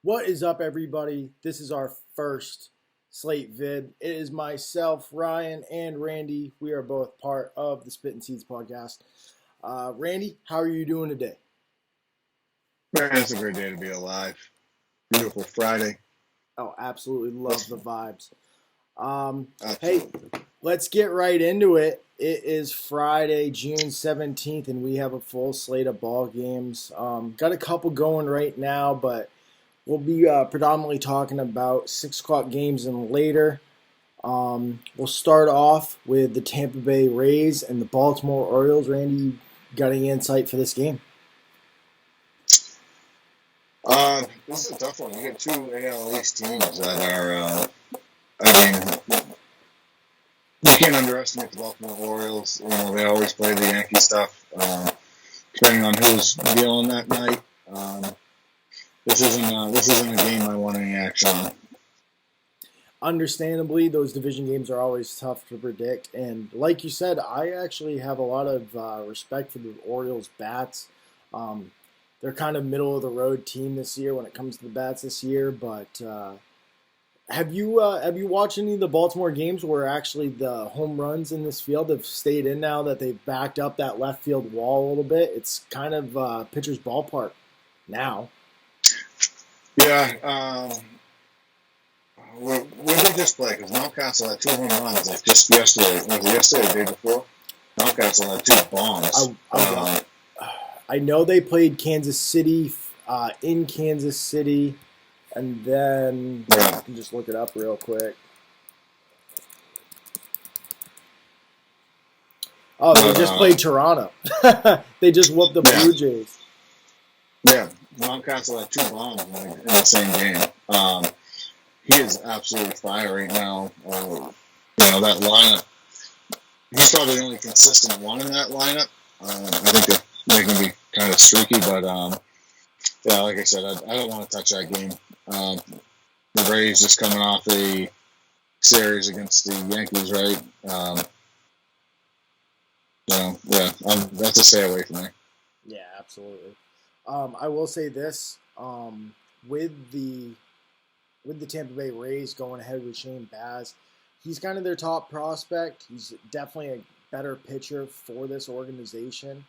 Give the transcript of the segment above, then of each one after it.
What is up, everybody? This is our first Slate vid. It is myself, Ryan, and Randy. We are both part of the Spit and Seeds podcast. Randy, how are you doing today? Man, it's a great day to be alive. Beautiful Friday. Oh, absolutely love Let's the vibes. Hey, absolutely. let's get right into it. It is Friday, June 17th, and we have a full slate of ball games. Got a couple going right now, but we'll be predominantly talking about 6 o'clock games and later. We'll start off with the Tampa Bay Rays and the Baltimore Orioles. Randy, you got any insight for this game? This is a tough one. You got two AL East teams that are. I mean, you can't underestimate the Baltimore Orioles. They always play the Yankee stuff. Depending on who's dealing that night. This isn't a game I want any action on. Understandably, those division games are always tough to predict. And like you said, I actually have a lot of respect for the Orioles bats. Um, they're kind of middle of the road team this year when it comes to the bats this year. But have you watched any of the Baltimore games where actually the home runs in this field have stayed in now that they've backed up that left field wall a little bit? It's kind of pitcher's ballpark now. Yeah. When did this play? Because Mountcastle had two home runs like just yesterday. Was it yesterday or the day before? Mountcastle had two bombs. I know they played Kansas City in Kansas City, and then I Yeah. can just look it up real quick. Oh, they But just played Toronto. They just whooped the yeah, Blue Jays. yeah. Mountcastle had two bombs in the same game. He is absolutely fire right now. That lineup. He's probably the only consistent one in that lineup. I think they can be kind of streaky, but yeah, like I said, I don't want to touch that game. The Rays just coming off a series against the Yankees, right? Yeah, that's a stay away from me. Yeah, absolutely. I will say this: with the with the Tampa Bay Rays going ahead with Shane Baz, he's kind of their top prospect. He's definitely a better pitcher for this organization.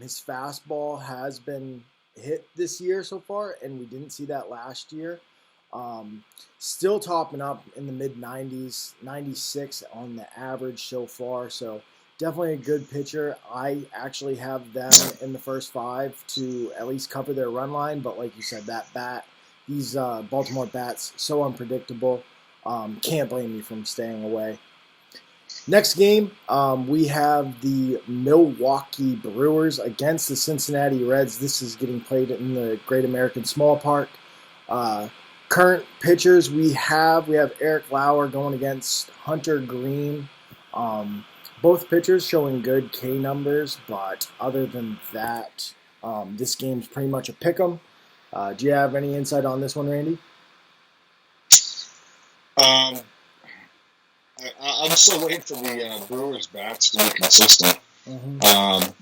His fastball has been hit this year so far, and we didn't see that last year. Um, Still topping up in the mid 90s, 96 on the average so far. So definitely a good pitcher. I actually have them in the first five to at least cover their run line. But like you said, that bat, these Baltimore bats, so unpredictable. Can't blame you from staying away. Next game, we have the Milwaukee Brewers against the Cincinnati Reds. This is getting played in the Great American Small Park. Uh, Current pitchers we have Eric Lauer going against Hunter Green. Both pitchers showing good K numbers, but other than that, this game's pretty much a pick 'em. Do you have any insight on this one, Randy? Um, I'm still waiting for the Brewers bats to be consistent. Mm-hmm. Um,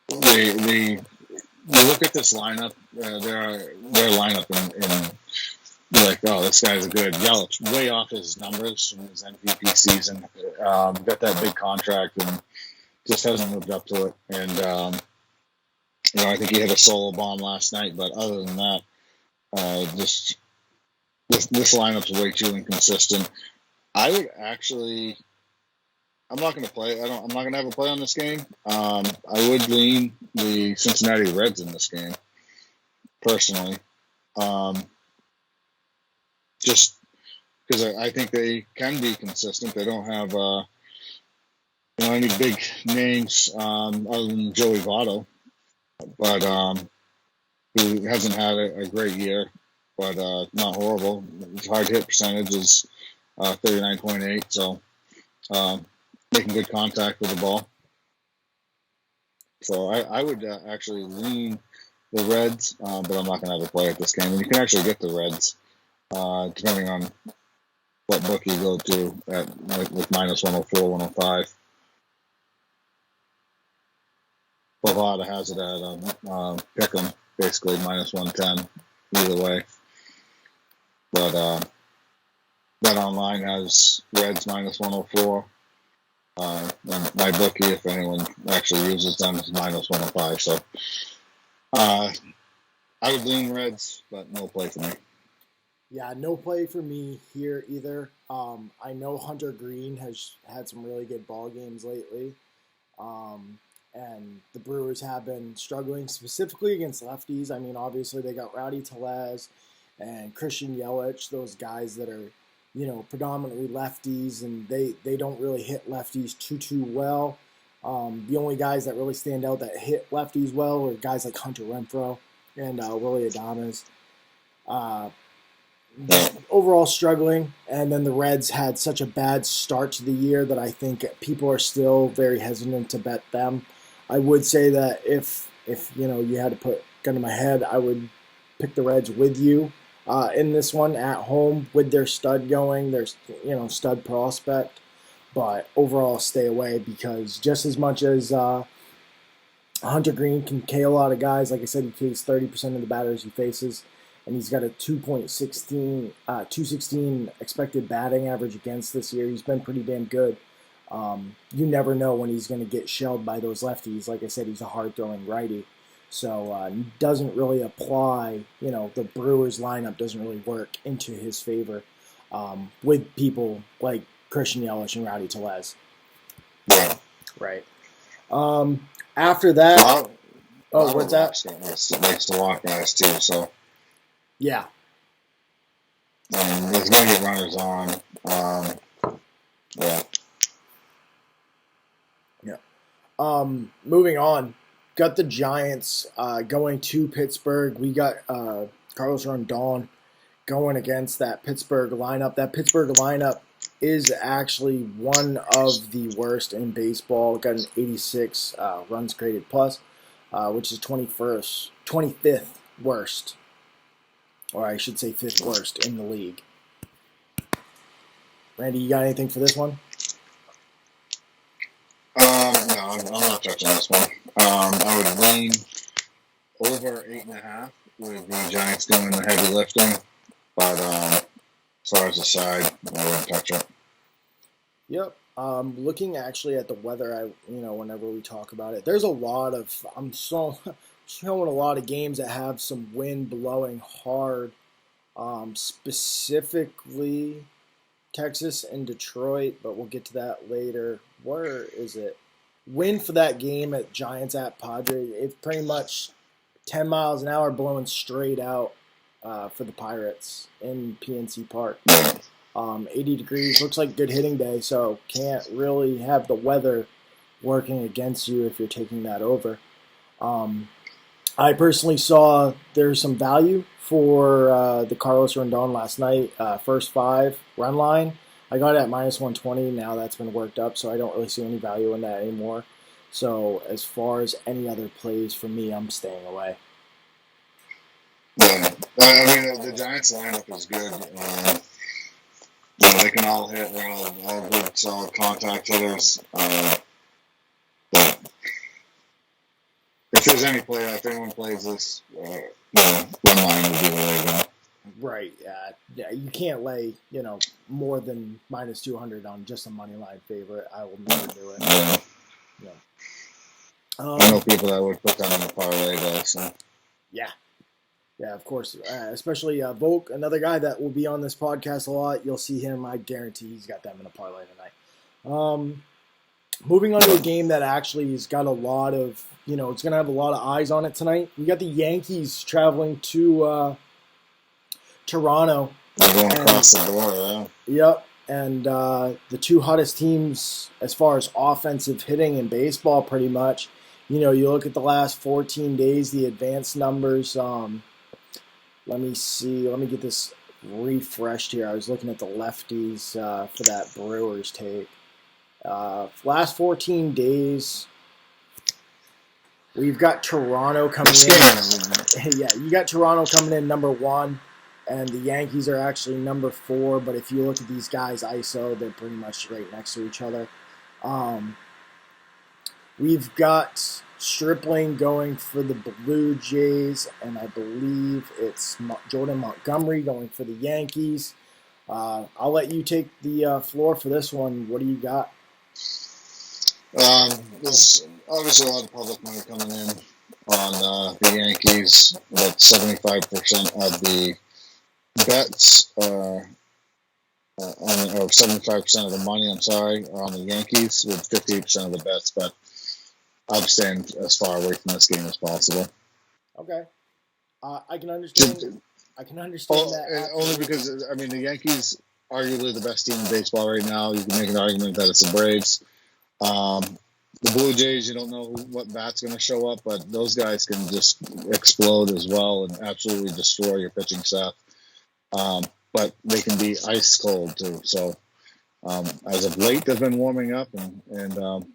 the you look at this lineup, their lineup, and you're like, oh, this guy's a good. Yelich, way off his numbers from his MVP season. Got that big contract and just hasn't lived up to it. And I think he hit a solo bomb last night. But other than that, just this lineup's way too inconsistent. I would actually. I'm not going to play. I'm not going to have a play on this game. I would lean the Cincinnati Reds in this game, personally. Um, just because I think they can be consistent. They don't have any big names other than Joey Votto, but who hasn't had a great year, but not horrible. His hard hit percentage is 39.8, so making good contact with the ball. So I would actually lean the Reds, but I'm not going to have a play at this game. And you can actually get the Reds depending on what book you go to with minus 104, 105. Bovada has it at pick 'em, basically minus 110. either way. But Bet Online has Reds minus 104. And my bookie, if anyone actually uses them, is minus 105. So I would lean Reds, but no play for me. Yeah, no play for me here either. I know Hunter Green has had some really good ball games lately. And the Brewers have been struggling specifically against lefties. I mean, obviously they got Rowdy Tellez and Christian Yelich, those guys that are, predominantly lefties, and they don't really hit lefties too well. The only guys that really stand out that hit lefties well are guys like Hunter Renfroe and Willie Adames. Overall struggling, and then the Reds had such a bad start to the year that I think people are still very hesitant to bet them. I would say that if you had to put gun to my head, I would pick the Reds with you in this one at home with their stud going, their stud prospect, but overall stay away because just as much as Hunter Green can KO a lot of guys, like I said, he takes 30% of the batters he faces. And he's got a 216 expected batting average against this year. He's been pretty damn good. You never know when he's going to get shelled by those lefties. Like I said, he's a hard-throwing righty. So doesn't really apply, the Brewers lineup doesn't really work into his favor with people like Christian Yelich and Rowdy Tellez. Yeah. Right. After that... what's that? Likes to walk guys too, so... Yeah. There's going to get runners on. Yeah. Moving on. Got the Giants going to Pittsburgh. We got Carlos Rondon going against that Pittsburgh lineup. That Pittsburgh lineup is actually one of the worst in baseball. Got an 86 runs created plus, which is 25th worst. Or I should say 5th worst in the league. Randy, you got anything for this one? No, I'm not touching this one. I would lean over 8.5 with the Giants doing the heavy lifting. But as far as the side, I wouldn't touch it. Yep. Looking actually at the weather, whenever we talk about it, there's a lot of showing a lot of games that have some wind blowing hard, specifically Texas and Detroit, but we'll get to that later. Where is it? Wind for that game at Giants at Padres, it's pretty much 10 miles an hour blowing straight out for the Pirates in PNC Park. 80 degrees, looks like good hitting day, so can't really have the weather working against you if you're taking that over. I personally saw there's some value for the Carlos Rondon last night, first 5 run line. I got it at minus 120. Now that's been worked up, so I don't really see any value in that anymore. So as far as any other plays for me, I'm staying away. Yeah, I mean the Giants lineup is good. They can all hit. They're all good, solid contact hitters. But if there's any play, if anyone plays this, one line would be the way to go. Right. Yeah. You can't lay, more than minus 200 on just a money line favorite. I will never do it. Yeah. I know people that would put that on the parlay though. So. Yeah. Yeah, of course. Especially Volk, another guy that will be on this podcast a lot. You'll see him. I guarantee he's got them in a parlay tonight. Moving on to a game that actually has got a lot of, it's going to have a lot of eyes on it tonight. We got the Yankees traveling to Toronto. They're going across the border, yeah. Yep. And the two hottest teams as far as offensive hitting in baseball, pretty much. You look at the last 14 days, the advanced numbers. Let me see. Let me get this refreshed here. I was looking at the lefties for that Brewers take. Last 14 days, we've got Toronto coming in. Yeah, you got Toronto coming in number 1, and the Yankees are actually number 4. But if you look at these guys ISO, they're pretty much right next to each other. We've got Stripling going for the Blue Jays, and I believe it's Jordan Montgomery going for the Yankees. I'll let you take the floor for this one. What do you got? There's obviously a lot of public money coming in on the Yankees. About 75% of the bets or 75% of the money, I'm sorry, are on the Yankees with 58% of the bets, but I'm staying as far away from this game as possible. Okay. I can understand. I can understand that. Only because, I mean, the Yankees, arguably the best team in baseball right now. You can make an argument that it's the Braves. The Blue Jays, you don't know what bat's going to show up, but those guys can just explode as well and absolutely destroy your pitching staff. But they can be ice cold too. So as of late, they've been warming up and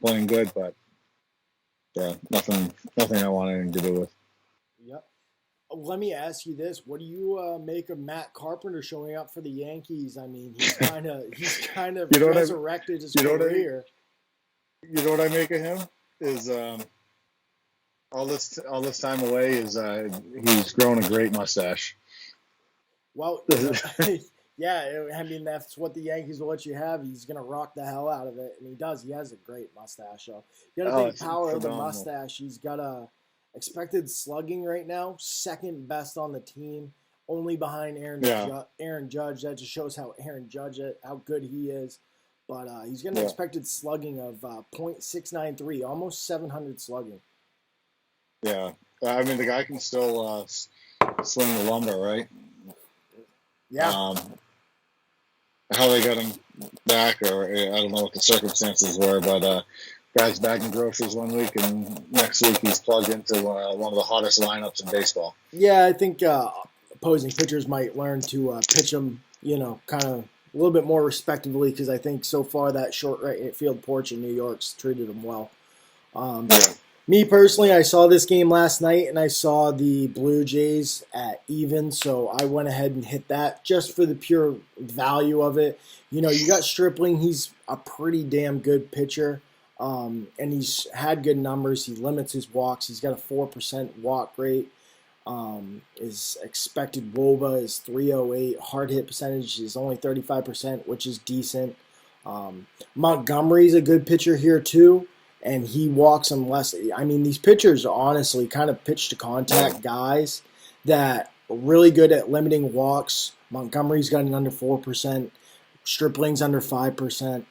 playing good, but yeah, nothing I want anything to do with. Yep. Let me ask you this: what do you make of Matt Carpenter showing up for the Yankees? I mean, he's kind of resurrected his career. You know what I make of him is all this time away is he's grown a great mustache. Well, yeah, I mean that's what the Yankees will let you have. He's gonna rock the hell out of it, and he does. He has a great mustache. So you gotta think power of the mustache. He's got a expected slugging right now, second best on the team, only behind Aaron Judge. That just shows how how good he is. But he's got an expected slugging of .693, almost 700 slugging. Yeah, I mean the guy can still swing the lumber, right? Yeah. How they got him back, or I don't know what the circumstances were, but guy's bagging groceries one week, and next week he's plugged into one of the hottest lineups in baseball. Yeah, I think opposing pitchers might learn to pitch him, kind of a little bit more respectively, because I think so far that short right field porch in New York's treated him well. Me personally, I saw this game last night, and I saw the Blue Jays at even, so I went ahead and hit that just for the pure value of it. You got Stripling. He's a pretty damn good pitcher, and he's had good numbers. He limits his walks. He's got a 4% walk rate. His expected WOBA is 308. Hard hit percentage is only 35%, which is decent. Montgomery's a good pitcher here, too. And he walks them less. I mean, these pitchers are honestly kind of pitch to contact guys that are really good at limiting walks. Montgomery's got an under 4%. Stripling's under 5%.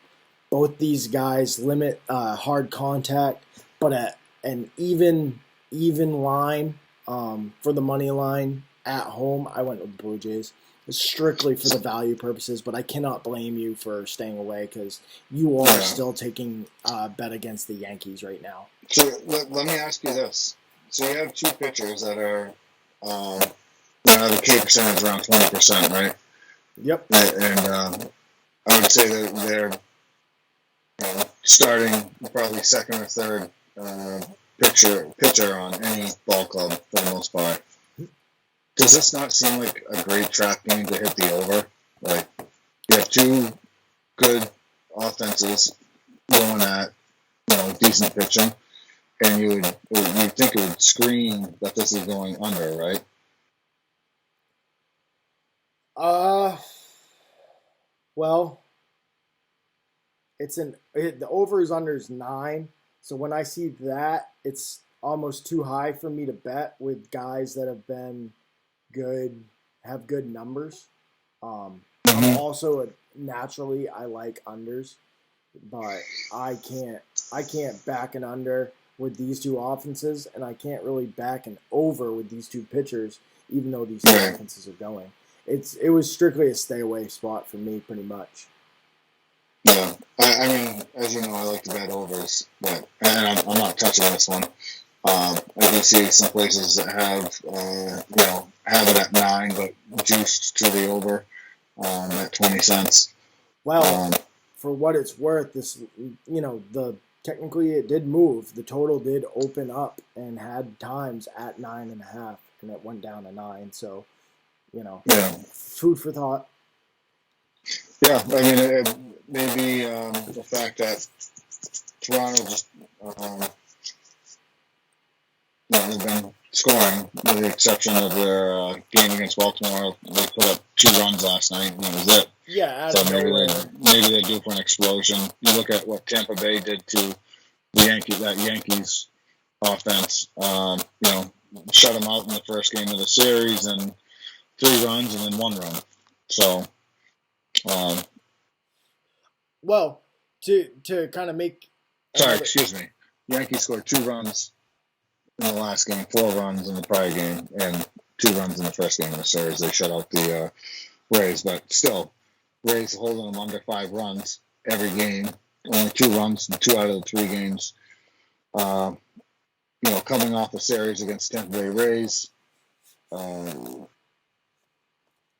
Both these guys limit hard contact, but at an even line for the money line at home, I went with the Blue Jays. It's strictly for the value purposes, but I cannot blame you for staying away because you are still taking a bet against the Yankees right now. So let me ask you this. So you have two pitchers that are the K percentage around 20%, right? Yep. And I would say that they're starting probably second or third pitcher on any ball club for the most part. Does this not seem like a great trap game to hit the over? Like, you have two good offenses going at, decent pitching, and you would think it would scream that this is going under, right? Well, the over is under is 9, so when I see that, it's almost too high for me to bet with guys that have been have good numbers. I'm also naturally I like unders, but I can't back an under with these two offenses, and I can't really back an over with these two pitchers, even though these two offenses are going. It was strictly a stay away spot for me, pretty much. Yeah, I mean, as you know, I like to bet overs, but and I'm not touching this one. I do see some places that have it at 9, but juiced to the over at 20 cents. Well, for what it's worth, this technically it did move. The total did open up and had times at 9.5, and it went down to 9. So, food for thought. Yeah, I mean, it may be the fact that Toronto just they've been scoring, with the exception of their game against Baltimore. They put up 2 runs last night, and that was it. Yeah, out So of nowhere. maybe they're due for an explosion. You look at what Tampa Bay did to the Yankees offense. Shut them out in the first game of the series, and 3 runs and then 1 run. So, well, to kind of make. Excuse me. Yankees scored 2 runs in the last game, 4 runs in the prior game, and 2 runs in the first game of the series. They shut out the Rays, but still, Rays holding them under 5 runs every game. Only 2 runs in 2 out of the 3 games. Coming off a series against Tampa Bay Rays, and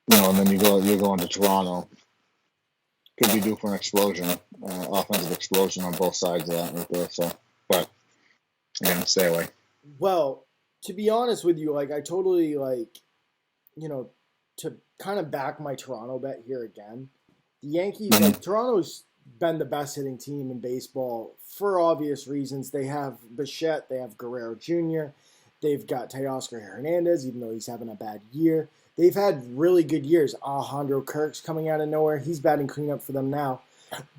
then you go into Toronto. Could be due for an explosion, offensive explosion on both sides of that right there. So, but again, stay away. Well, to be honest with you, I totally to kind of back my Toronto bet here again. The Yankees, Toronto's been the best hitting team in baseball for obvious reasons. They have Bichette, they have Guerrero Jr., they've got Teoscar Hernandez, even though he's having a bad year. They've had really good years. Alejandro Kirk's coming out of nowhere. He's batting cleanup for them now.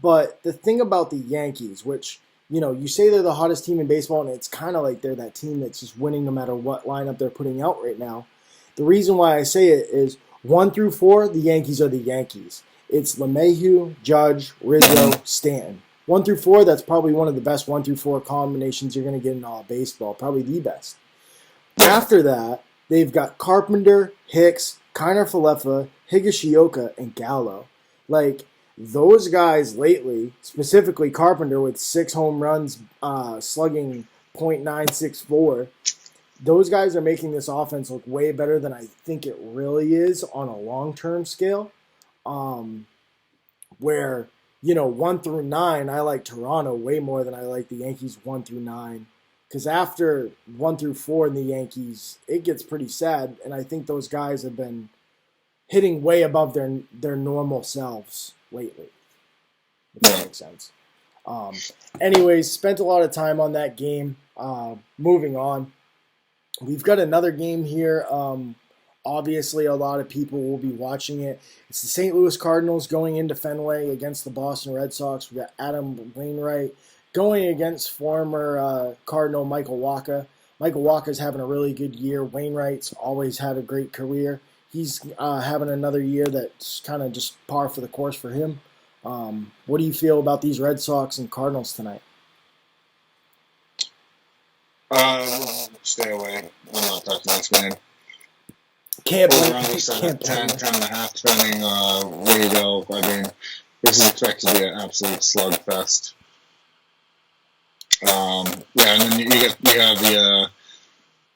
But the thing about the Yankees, which, you say they're the hottest team in baseball, and it's kind of like they're that team that's just winning no matter what lineup they're putting out right now. The reason why I say it is 1 through 4, the Yankees are the Yankees. It's LeMahieu, Judge, Rizzo, Stanton. 1 through 4, that's probably one of the best 1 through 4 combinations you're going to get in all of baseball. Probably the best. After that, they've got Carpenter, Hicks, Kiner Falefa, Higashioka, and Gallo. Those guys lately, specifically Carpenter with 6 home runs, slugging .964, those guys are making this offense look way better than I think it really is on a long-term scale. Where, 1 through 9, I like Toronto way more than I like the Yankees 1 through 9. Because after 1 through 4 in the Yankees, it gets pretty sad. And I think those guys have been hitting way above their normal selves lately. If that makes sense. Anyways, spent a lot of time on that game. Moving on. We've got another game here. Obviously, a lot of people will be watching it. It's the St. Louis Cardinals going into Fenway against the Boston Red Sox. We got Adam Wainwright going against former Cardinal Michael Wacha. Michael Wacha's having a really good year. Wainwright's always had a great career. He's having another year that's kind of just par for the course for him. What do you feel about these Red Sox and Cardinals tonight? Stay away. I'm not touching this game. Can't blame 10.5, depending where you go. I mean, this is expected to be an absolute slugfest. And then you have the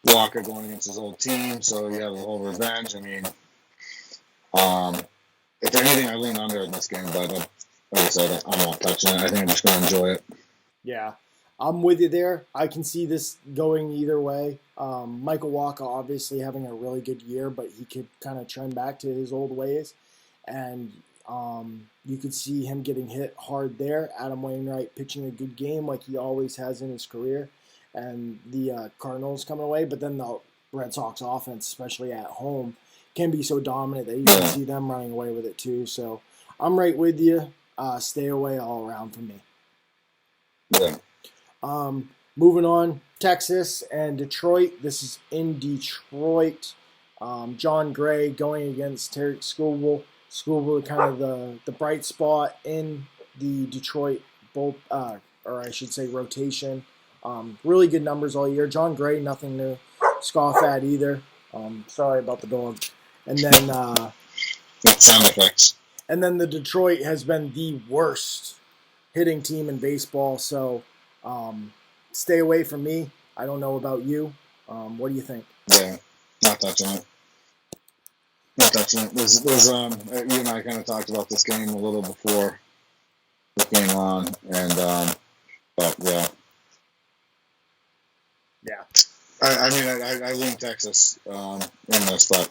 Wacha going against his old team, so you have a whole revenge. I mean, if anything, I lean under in this game, but like I said, I'm not touching it. I think I'm just going to enjoy it. Yeah, I'm with you there. I can see this going either way. Michael Wacha obviously having a really good year, but he could kind of trend back to his old ways. And you could see him getting hit hard there. Adam Wainwright pitching a good game like he always has in his career. And the Cardinals coming away. But then the Red Sox offense, especially at home, can be so dominant that you can see them running away with it too. So I'm right with you. Stay away all around from me. Yeah. Moving on, Texas and Detroit. This is in Detroit. John Gray going against Tarek Skubal. Skubal kind of the bright spot in the Detroit rotation. Really good numbers all year. John Gray, nothing to scoff at either. Sorry about the dog. And then sound effects. And then the Detroit has been the worst hitting team in baseball. So stay away from me. I don't know about you. What do you think? Yeah, not touching it. Not touching it. You and I kind of talked about this game a little before it came on, and but yeah. Yeah. I lean Texas in this, but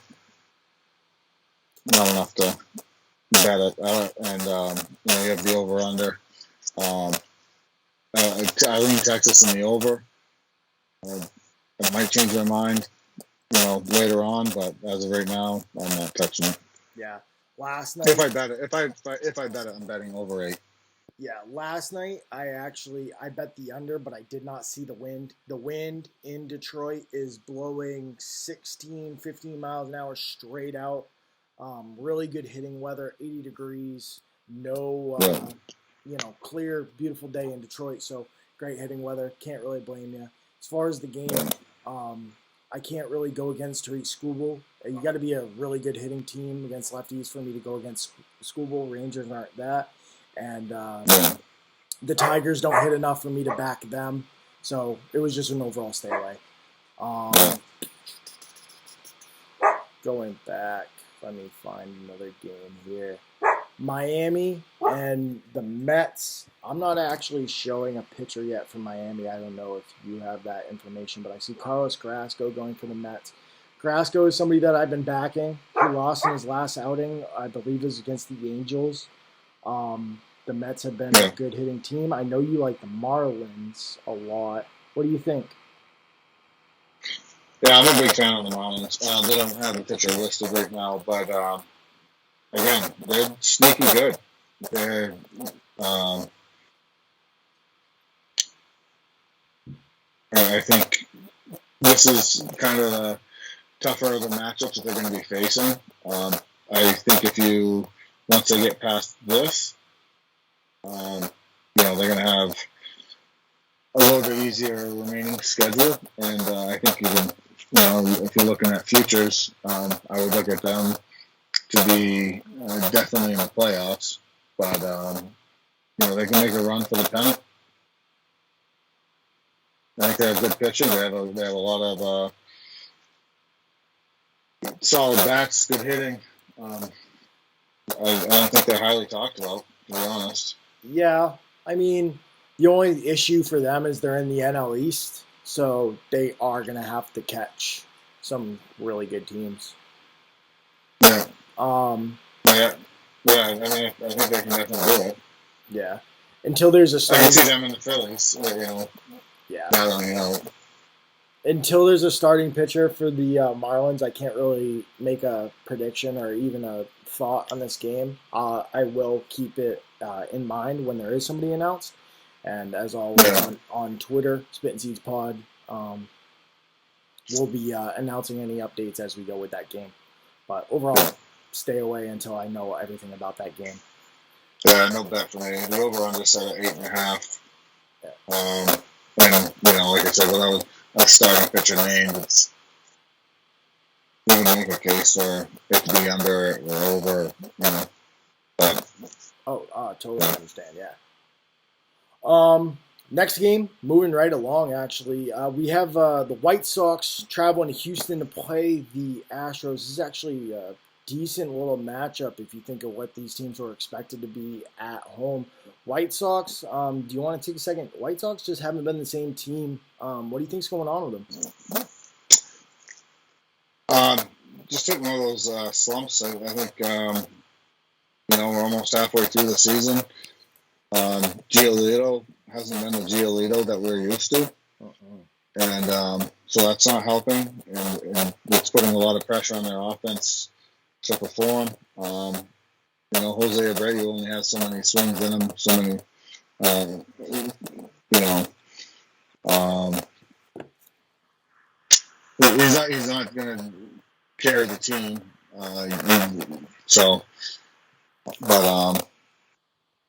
not enough to bet it. And you have the over/under. I lean Texas in the over. I might change my mind, later on. But as of right now, I'm not touching it. Yeah. Last night. If I bet it, I'm betting over 8. Yeah, last night I bet the under, but I did not see the wind. The wind in Detroit is blowing 16, 15 miles an hour straight out. Really good hitting weather, 80 degrees, no, clear, beautiful day in Detroit. So great hitting weather. Can't really blame you. As far as the game, I can't really go against Tariq Skubal. You got to be a really good hitting team against lefties for me to go against Skubal. Rangers aren't that. And the Tigers don't hit enough for me to back them. So it was just an overall stay away. Going back, let me find another game here. Miami and the Mets. I'm not actually showing a picture yet from Miami. I don't know if you have that information, but I see Carlos Carrasco going for the Mets. Carrasco is somebody that I've been backing. He lost in his last outing, I believe it was against the Angels. The Mets have been a good hitting team. I know you like the Marlins a lot. What do you think? Yeah, I'm a big fan of the Marlins. They don't have a pitcher listed right now, but again, they're sneaky good. They're I think this is kind of the tougher of the matchups that they're going to be facing. I think once they get past this, they're going to have a little bit easier remaining schedule, and I think if you're looking at futures, I would look at them to be definitely in the playoffs, but they can make a run for the pennant. I think they're a good pitcher. They have a lot of solid bats, good hitting. I don't think they're highly talked about, to be honest. Yeah, I mean, the only issue for them is they're in the NL East, so they are going to have to catch some really good teams. Yeah. I mean, I think they can definitely do it. Yeah. Until there's a starting... I can see them in the Phillies, Yeah. I don't know. Until there's a starting pitcher for the Marlins, I can't really make a prediction or even a thought on this game. I will keep it in mind when there is somebody announced. And as always on Twitter, Spit and Seeds Pod, we'll be announcing any updates as we go with that game. But overall, stay away until I know everything about that game. Yeah, no bet for me. The over-under set at 8.5. Yeah. And, like I said, without a starting pitcher named, it's you can make a case for it to be under or over, But, totally understand, yeah. Next game, moving right along, actually. We have the White Sox traveling to Houston to play the Astros. This is actually a decent little matchup if you think of what these teams were expected to be at home. White Sox, do you want to take a second? White Sox just haven't been the same team. What do you think's going on with them? Just took one of those slumps. I think, we're almost halfway through the season. Giolito hasn't been the Giolito that we're used to. And so that's not helping. And it's putting a lot of pressure on their offense to perform. Jose Abreu only has so many swings in him, so many, he's not going to carry the team.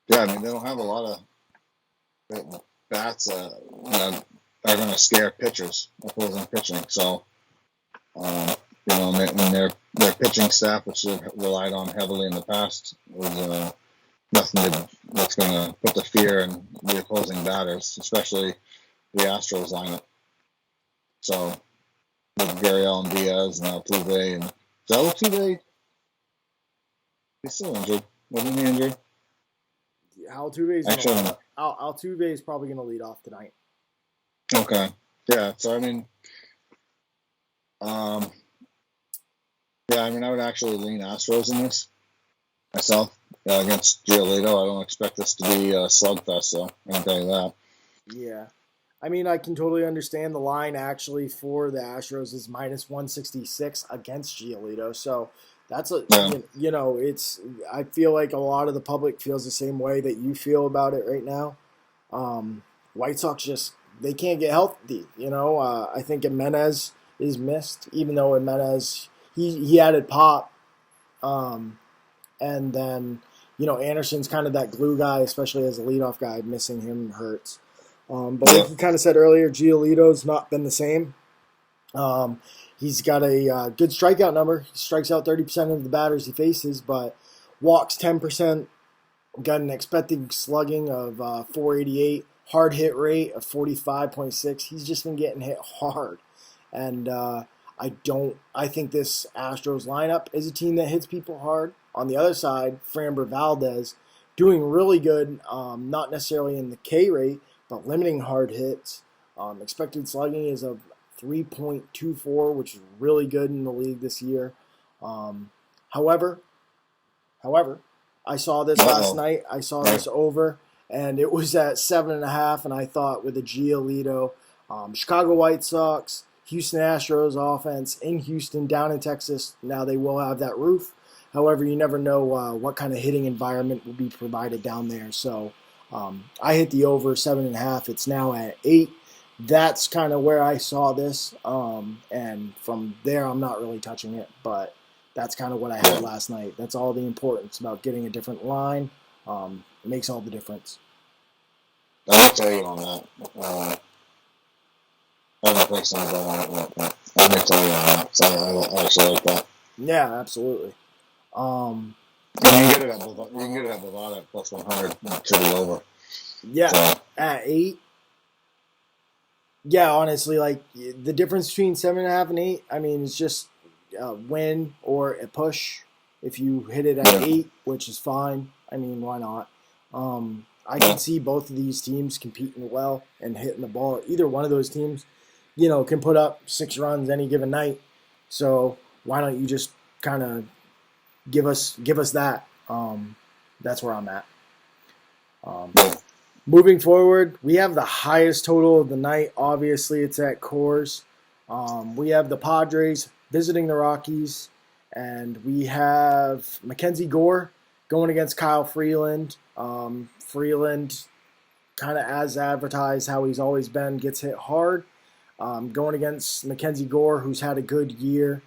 They don't have a lot of bats that are going to scare pitchers, opposing pitching. So, and their pitching staff, which they've relied on heavily in the past, was nothing that's going to put the fear in the opposing batters, especially the Astros lineup. So, with Gurriel and Diaz and Altuve, and is Altuve? He's still injured. Wasn't he injured? Altuve is probably going to lead off tonight. Okay. Yeah. So I would actually lean Astros in this myself against Giolito. I don't expect this to be a slugfest, though. I can tell you that. Yeah. I mean, I can totally understand the line actually for the Astros is minus 166 against Giolito. So that's a, Yeah. it's, I feel like a lot of the public feels the same way that you feel about it right now. White Sox just, they can't get healthy. I think Jimenez is missed, even though Jimenez, he added pop. Um, and then, Anderson's kind of that glue guy, especially as a leadoff guy. Missing him hurts. But Yeah. like you kind of said earlier, Giolito's not been the same. He's got a good strikeout number. He strikes out 30% of the batters he faces, but walks 10%. Got an expected slugging of 488, hard hit rate of 45.6. He's just been getting hit hard. And I think this Astros lineup is a team that hits people hard. On the other side, Framber Valdez doing really good, not necessarily in the K rate, but limiting hard hits. Expected slugging is a 3.24, which is really good in the league this year. However, I saw this last night. I saw this over, and it was at 7.5. And I thought with the Giolito, Chicago White Sox, Houston Astros offense in Houston, down in Texas, now they will have that roof. However, you never know what kind of hitting environment will be provided down there. So I hit the over 7.5. It's now at 8. That's kind of where I saw this, and from there I'm not really touching it, but that's kind of what I had last night. That's all the importance about getting a different line. It makes all the difference. I'll tell you on that. I haven't placed on that, but I'll tell you on that. So I actually like that. Yeah, absolutely. You can get it at Bovada at plus 100 to the over. Yeah, so. At 8. Yeah, honestly, like the difference between 7.5 and 8, I mean, it's just a win or a push. If you hit it at 8, which is fine. I mean, why not? I can see both of these teams competing well and hitting the ball. Either one of those teams, can put up 6 runs any given night. So why don't you just kind of give us that? That's where I'm at. Moving forward, we have the highest total of the night. Obviously, it's at Coors. We have the Padres visiting the Rockies, and we have Mackenzie Gore going against Kyle Freeland. Freeland, kind of as advertised, how he's always been, gets hit hard. Going against Mackenzie Gore, who's had a good year.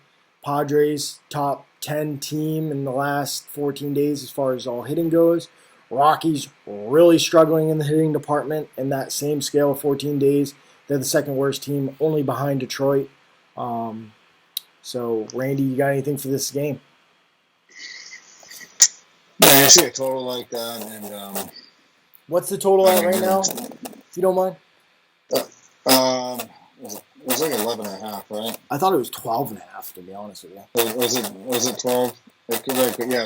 Padres, top 10 team in the last 14 days as far as all hitting goes. Rockies really struggling in the hitting department in that same scale of 14 days. They're the second worst team, only behind Detroit. So, Randy, you got anything for this game? Yeah, I see a total like that. And what's the total at right now, if you don't mind? It was like 11.5, right? I thought it was 12.5, to be honest with you. Was it 12? Yeah,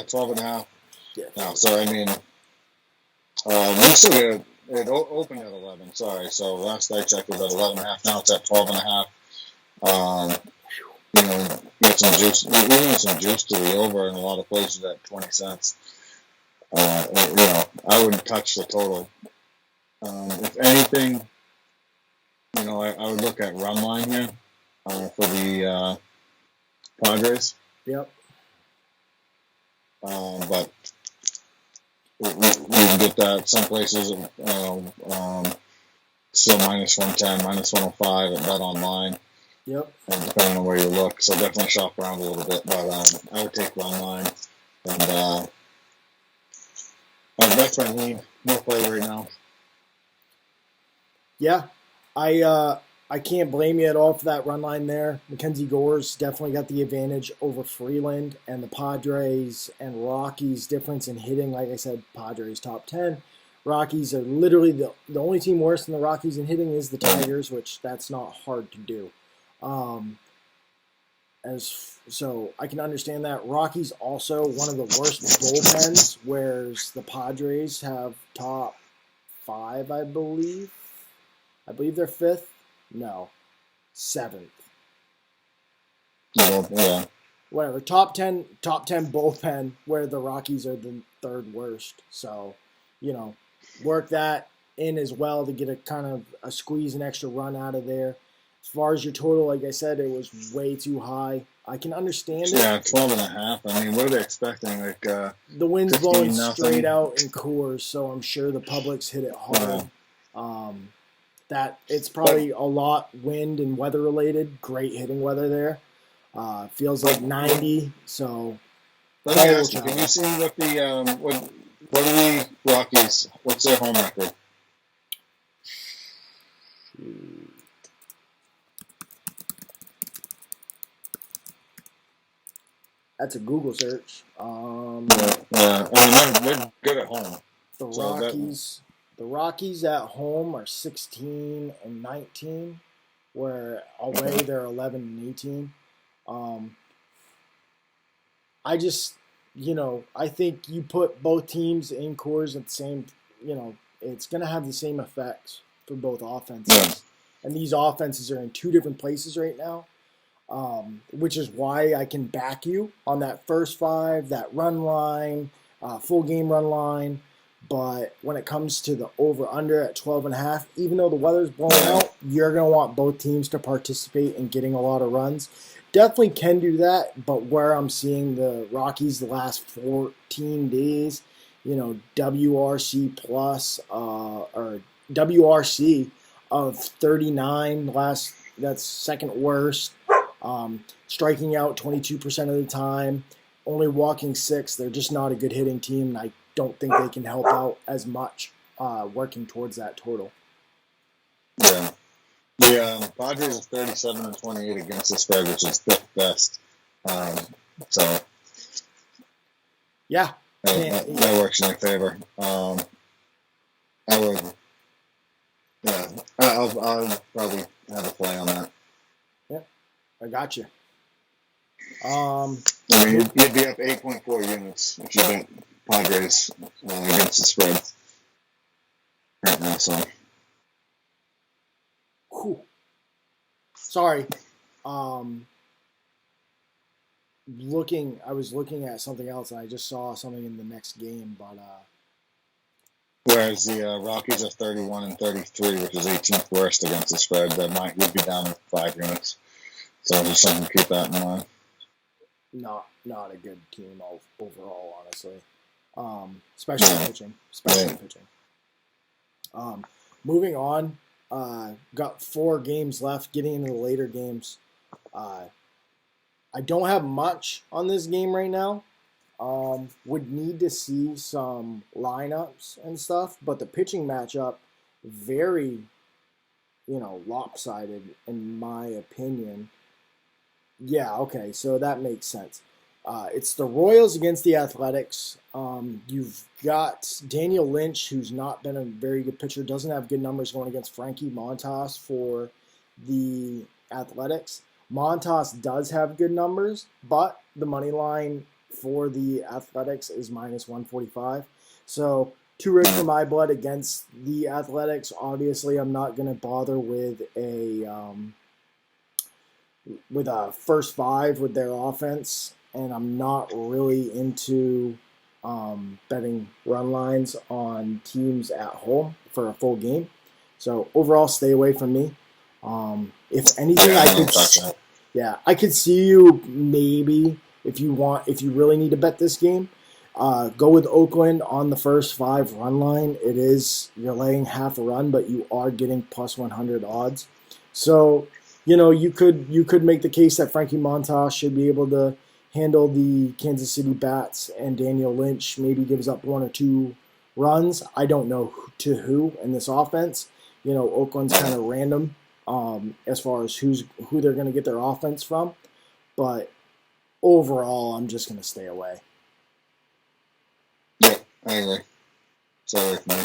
12.5. Yeah. No, so I mean, it opened at 11. Sorry, so last I checked it was at 11.5. Now it's at 12.5. Get some juice. We're getting some juice to the over in a lot of places at 20 cents. I wouldn't touch the total. If anything, I would look at run line here for the Padres. Yep. But we can get that some places still minus 110, minus 105 at Bet Online. Yep. Depending on where you look, so definitely shop around a little bit. But I would take run line, and that's my lean. No play right now. Yeah, I can't blame you at all for that run line there. Mackenzie Gore's definitely got the advantage over Freeland, and the Padres and Rockies difference in hitting. Like I said, Padres top 10. Rockies are literally the only team worse than the Rockies in hitting is the Tigers, which that's not hard to do. So I can understand that. Rockies also one of the worst bullpens, whereas the Padres have top 5, I believe. I believe they're 5th. No, 7th. Yeah. Whatever. Top 10 bullpen, where the Rockies are the 3rd worst. So, work that. in as well to get a kind of a squeeze an extra run out of there. As far as your total, like I said, it was way too high. I can understand it. Yeah, 12.5. I mean, what are they expecting? Like The wind's blowing 15 straight nothing. out in Coors, so I'm sure the public's hit it hard. That it's probably a lot wind and weather related. Great hitting weather there. Feels like 90, so Let me ask you, can you see what the what are the Rockies? What's their home record? That's a Google search. I mean, they're good at home. The Rockies, the Rockies at home are 16-19, where away they're 11-18. I just, I think you put both teams in Coors at the same, it's going to have the same effects for both offenses. Yeah. And these offenses are in two different places right now, which is why I can back you on that first five, that run line, full game run line. But when it comes to the over-under at 12.5, even though the weather's blowing out, you're going to want both teams to participate in getting a lot of runs. Definitely can do that, but where I'm seeing the Rockies the last 14 days, WRC plus or WRC of 39 that's second worst. Striking out 22% of the time, only walking 6. They're just not a good hitting team, and I don't think they can help out as much working towards that total. Yeah. The Padres are 37-28 against the spread, which is fifth best. So yeah, that works in their favor. I would, yeah, I'll probably have a play on that. Yeah, I got you. I mean, you'd be up 8.4 units if you bet Padres against the spread right now. So. Whew. Sorry. I was looking at something else, and I just saw something in the next game. But whereas the Rockies are 31-33, which is 18th worst against the spread, that would be down 5 units. So just something to keep that in mind. Not a good team overall, honestly. Especially pitching. Moving on. Got 4 games left, getting into the later games. I don't have much on this game right now. Would need to see some lineups and stuff, but the pitching matchup, very, lopsided in my opinion. Yeah, okay, so that makes sense. It's the Royals against the Athletics. You've got Daniel Lynch, who's not been a very good pitcher, doesn't have good numbers going against Frankie Montas for the Athletics. Montas does have good numbers, but the money line for the Athletics is minus 145. So, too rich for my blood against the Athletics. Obviously, I'm not going to bother with a first 5 with their offense, and I'm not really into betting run lines on teams at home for a full game. So overall, stay away from me. If anything, I could see you maybe if you really need to bet this game, go with Oakland on the first 5 run line. You're laying half a run, but you are getting plus 100 odds. So, you could make the case that Frankie Montas should be able to handle the Kansas City Bats, and Daniel Lynch maybe gives up 1 or 2 runs. I don't know to who in this offense. Oakland's kind of random as far as who they're going to get their offense from. But overall, I'm just going to stay away. Yeah, I agree. Sorry for me.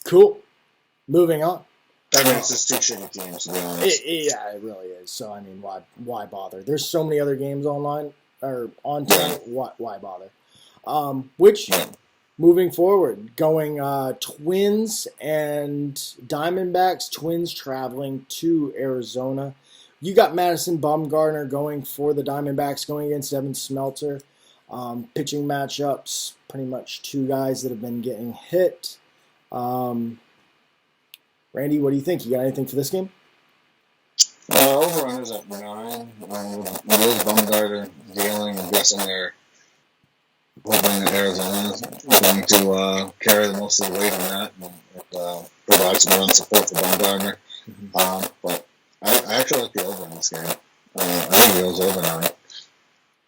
Cool. Moving on. I mean, it's just 2 shitty teams, to be honest. It really is. So, I mean, why bother? There's so many other games online or on time. Why bother? Moving forward, going Twins and Diamondbacks. Twins traveling to Arizona. You got Madison Bumgarner going for the Diamondbacks, going against Evan Smelter. Pitching matchups, pretty much 2 guys that have been getting hit. Randy, what do you think? You got anything for this game? Over-runners at 9. With those Bumgarner dealing, I'm guessing they're hoping that Arizona is going to carry the most of the weight on that and provide some run support for Bumgarner. But I actually like the over in this game. I think it goes over 9.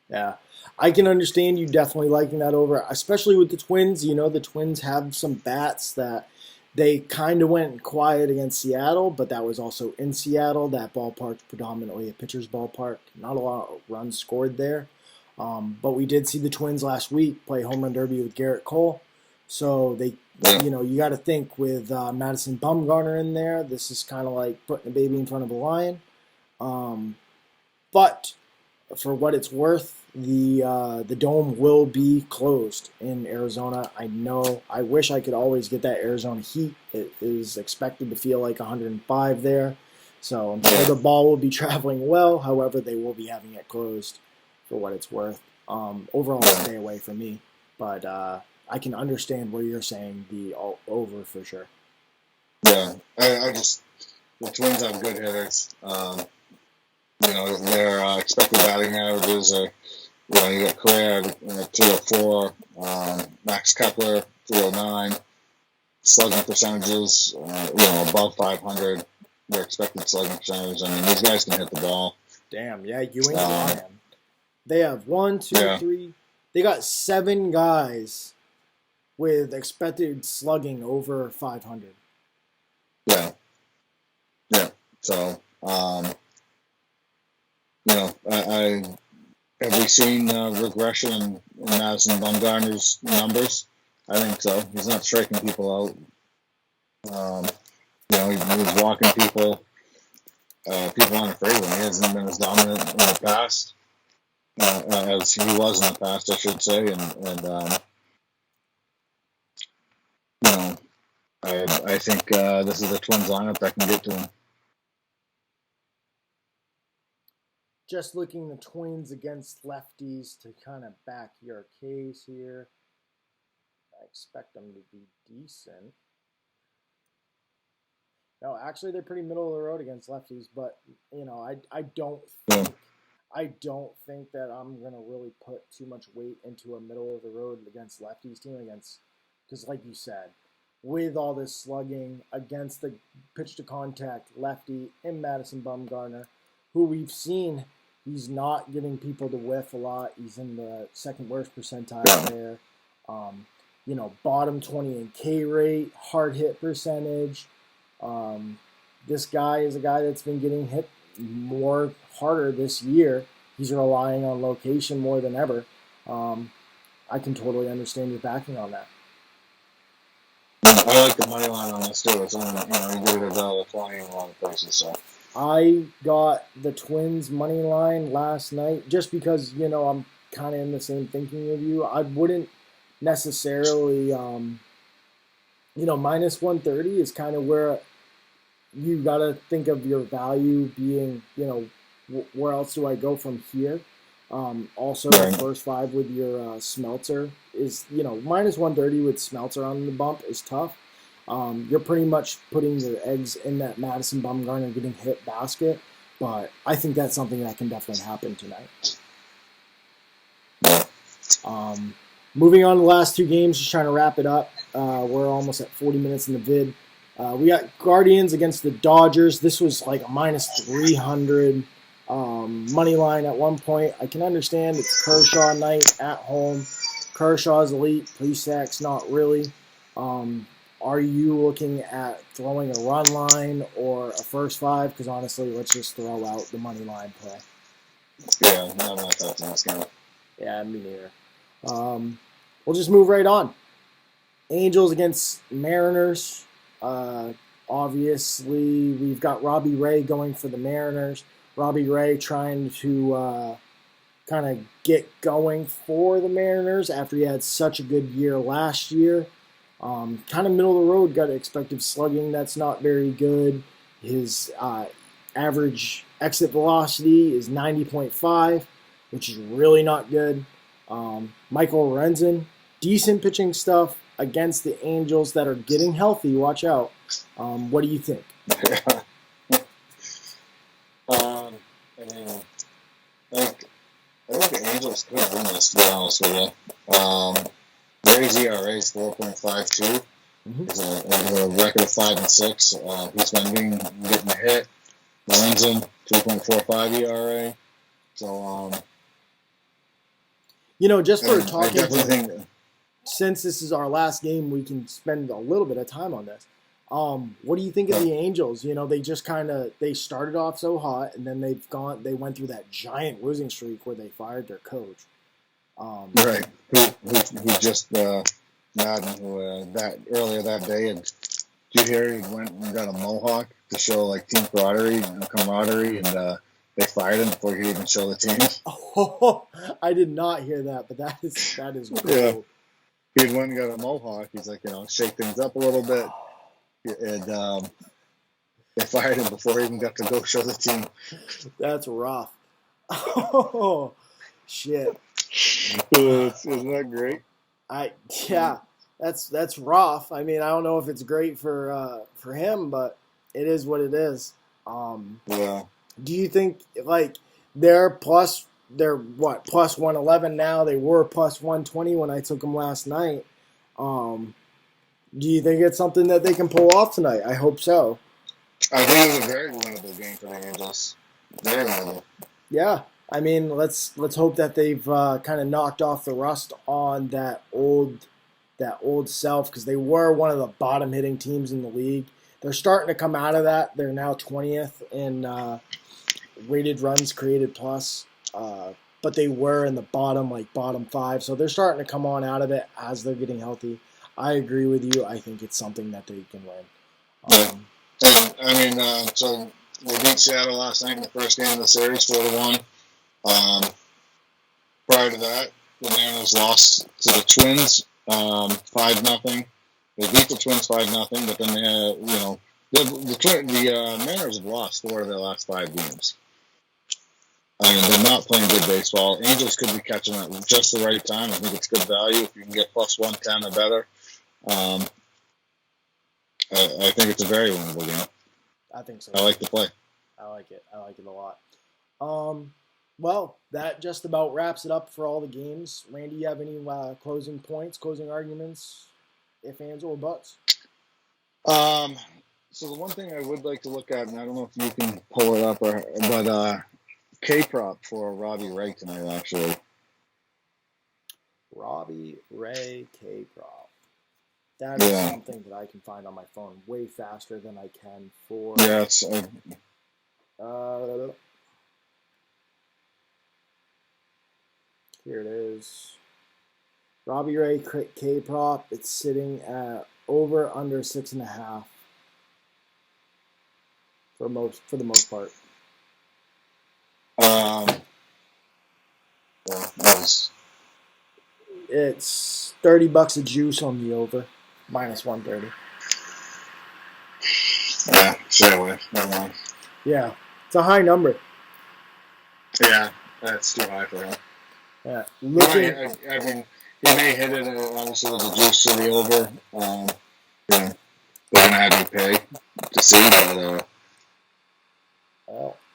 Yeah. I can understand you definitely liking that over, especially with the Twins. You know, the Twins have some bats that they kind of went quiet against Seattle, but that was also in Seattle. That ballpark's predominantly a pitcher's ballpark. Not a lot of runs scored there. But we did see the Twins last week play home run derby with Garrett Cole. So you got to think with Madison Bumgarner in there, this is kind of like putting a baby in front of a lion. But for what it's worth, the dome will be closed in Arizona. I wish I could always get that Arizona heat. It is expected to feel like 105 there. So I'm sure the ball will be traveling well. However, they will be having it closed for what it's worth. Overall, stay away from me. But I can understand where you're saying the over for sure. Yeah, I just the Twins have good hitters. Their expected batting averages are, you got Correa at 204, Max Kepler 309, slugging percentages, above 500. Their expected slugging percentage. I mean, these guys can hit the ball. Damn, yeah, Ewing and Ryan. They have 1, 2, 3. They got 7 guys with expected slugging over 500. Yeah. So, have we seen regression in Madison Bumgarner's numbers? I think so. He's not striking people out. He was walking people. People aren't afraid of him. He hasn't been as dominant in the past as he was in the past, I should say. I think this is a Twins lineup that can get to him. Just looking the Twins against lefties to kind of back your case here. I expect them to be decent. No, actually, they're pretty middle of the road against lefties, but I don't think that I'm gonna really put too much weight into a middle of the road against lefties team because like you said, with all this slugging against the pitch to contact lefty in Madison Bumgarner, who we've seen. He's not getting people to whiff a lot. He's in the second worst percentile there. Bottom 20 in K rate, hard hit percentage. This guy is a guy that's been getting hit more harder this year. He's relying on location more than ever. I can totally understand your backing on that. I like the money line on this too. It's only you get it $1.20 in a lot of places. So I got the Twins money line last night just because I'm kind of in the same thinking of you. I wouldn't necessarily minus 130 is kind of where you got to think of your value being, where else do I go from here? Also, the first 5 with your Smeltzer is, minus 130 with Smeltzer on the bump is tough. You're pretty much putting your eggs in that Madison Bumgarner getting hit basket, but I think that's something that can definitely happen tonight. Moving on to the last 2 games, just trying to wrap it up. We're almost at 40 minutes in the vid. We got Guardians against the Dodgers. This was like a minus 300 money line at one point. I can understand it's Kershaw night at home. Kershaw's elite. Plesac's not really. Are you looking at throwing a run line or a first 5? Because honestly, let's just throw out the money line play. Yeah, I'm not touching this game. Yeah, me neither. We'll just move right on. Angels against Mariners. Obviously, we've got Robbie Ray going for the Mariners. Robbie Ray trying to kind of get going for the Mariners after he had such a good year last year. Kind of middle of the road, got expected slugging. That's not very good. His average exit velocity is 90.5, which is really not good. Michael Lorenzen, decent pitching stuff, against the Angels that are getting healthy. Watch out. What do you think? I mean, I think the Angels could win this, to be honest with you. Rays ERA is 4.52. He's a record of 5-6. He's been getting a hit. Lorenzen 2.45 ERA. So, just for talking, since this is our last game, we can spend a little bit of time on this. What do you think of the Angels? They just they started off so hot, and then they went through that giant losing streak where they fired their coach. Right. Who just Madden, who that earlier that day, and did you hear he went and got a mohawk to show team camaraderie, and they fired him before he could even show the team. Oh, I did not hear that, but that is cool. Yeah. He went and got a mohawk. He's like, shake things up a little bit. And they fired him before he even got to go show the team. That's rough. Oh, shit. Isn't that great? That's rough. I mean, I don't know if it's great for him, but it is what it is. Yeah. Do you think they're plus 111 now? They were plus 120 when I took them last night. Do you think it's something that they can pull off tonight? I hope so. I think it was a very winnable game for the Angels. Very winnable. Yeah, I mean, let's hope that they've kind of knocked off the rust on that old self, because they were one of the bottom hitting teams in the league. They're starting to come out of that. They're now 20th in rated runs created plus, but they were in the bottom 5. So they're starting to come on out of it as they're getting healthy. I agree with you. I think it's something that they can win. So we beat Seattle last night in the first game of the series, 4-1. Prior to that, the Mariners lost to the Twins, 5-0. They beat the Twins 5-0, but then they had, the Mariners have lost 4 of their last 5 games. I mean, they're not playing good baseball. Angels could be catching it at just the right time. I think it's good value if you can get plus 110 or better. I think it's a very winnable game. I think so. I like the play. I like it. I like it a lot. Well, that just about wraps it up for all the games. Randy, you have any closing points, closing arguments, if, ands, or buts? So the one thing I would like to look at, and I don't know if you can pull it up, but K-prop for Robbie Ray tonight, actually. Robbie Ray K-prop. That is something that I can find on my phone way faster than I can for... Yeah, it's... Here it is. Robbie Ray K-prop. It's sitting at over under 6.5 for the most part. It's $30 a juice on the over, minus 130. Yeah, stay away. Never mind. Yeah, it's a high number. Yeah, that's too high for him. Yeah, I mean, he may hit it, obviously, with the juice to the over. They're going to have you pay to see,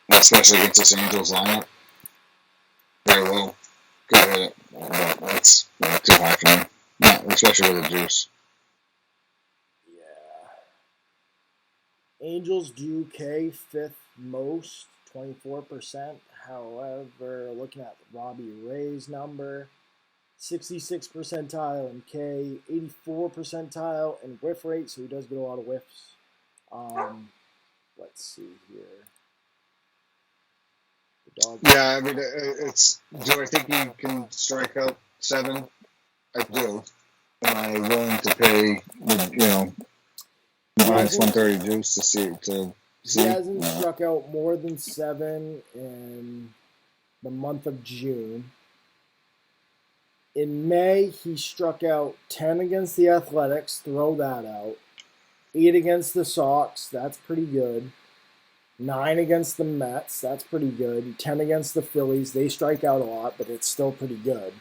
but especially against this Angels lineup, very low. Could hit it, but that's too high for me, especially with the juice. Yeah. Angels do K 5th most, 24%. However, looking at Robbie Ray's number, 66th percentile in K, 84th percentile in whiff rate, so he does get a lot of whiffs. Let's see here. Yeah, I mean, do I think he can strike out 7? I do. Am I willing to pay, minus 130 juice to see? He hasn't struck out more than 7 in the month of June. In May, he struck out 10 against the Athletics. Throw that out. 8 against the Sox. That's pretty good. 9 against the Mets. That's pretty good. 10 against the Phillies. They strike out a lot, but it's still pretty good.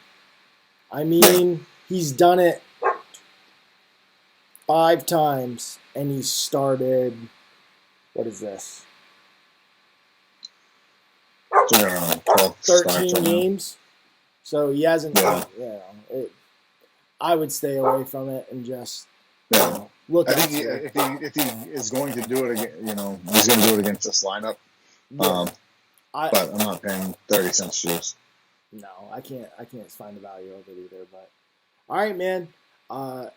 I mean, he's done it 5 times, and he started. What is this? 13 games. So he hasn't. Yeah. I would stay away from it and just look. I think if he is going to do it again, he's going to do it against this lineup. Yeah. But I'm not paying 30 cents juice. No, I can't find the value of it either. But all right, man.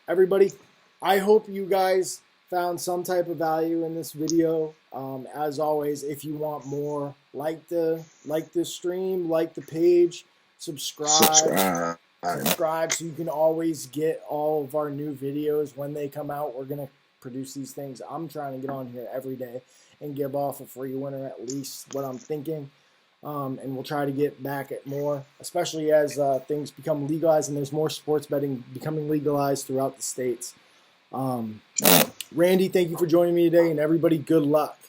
Everybody, I hope you guys found some type of value in this video. As always, if you want more, like the stream, like the page, subscribe so you can always get all of our new videos when they come out. We're gonna produce these things. I'm trying to get on here every day and give off a free winner, at least what I'm thinking. And we'll try to get back at more, especially as things become legalized and there's more sports betting becoming legalized throughout the states. Randy, thank you for joining me today, and everybody, good luck.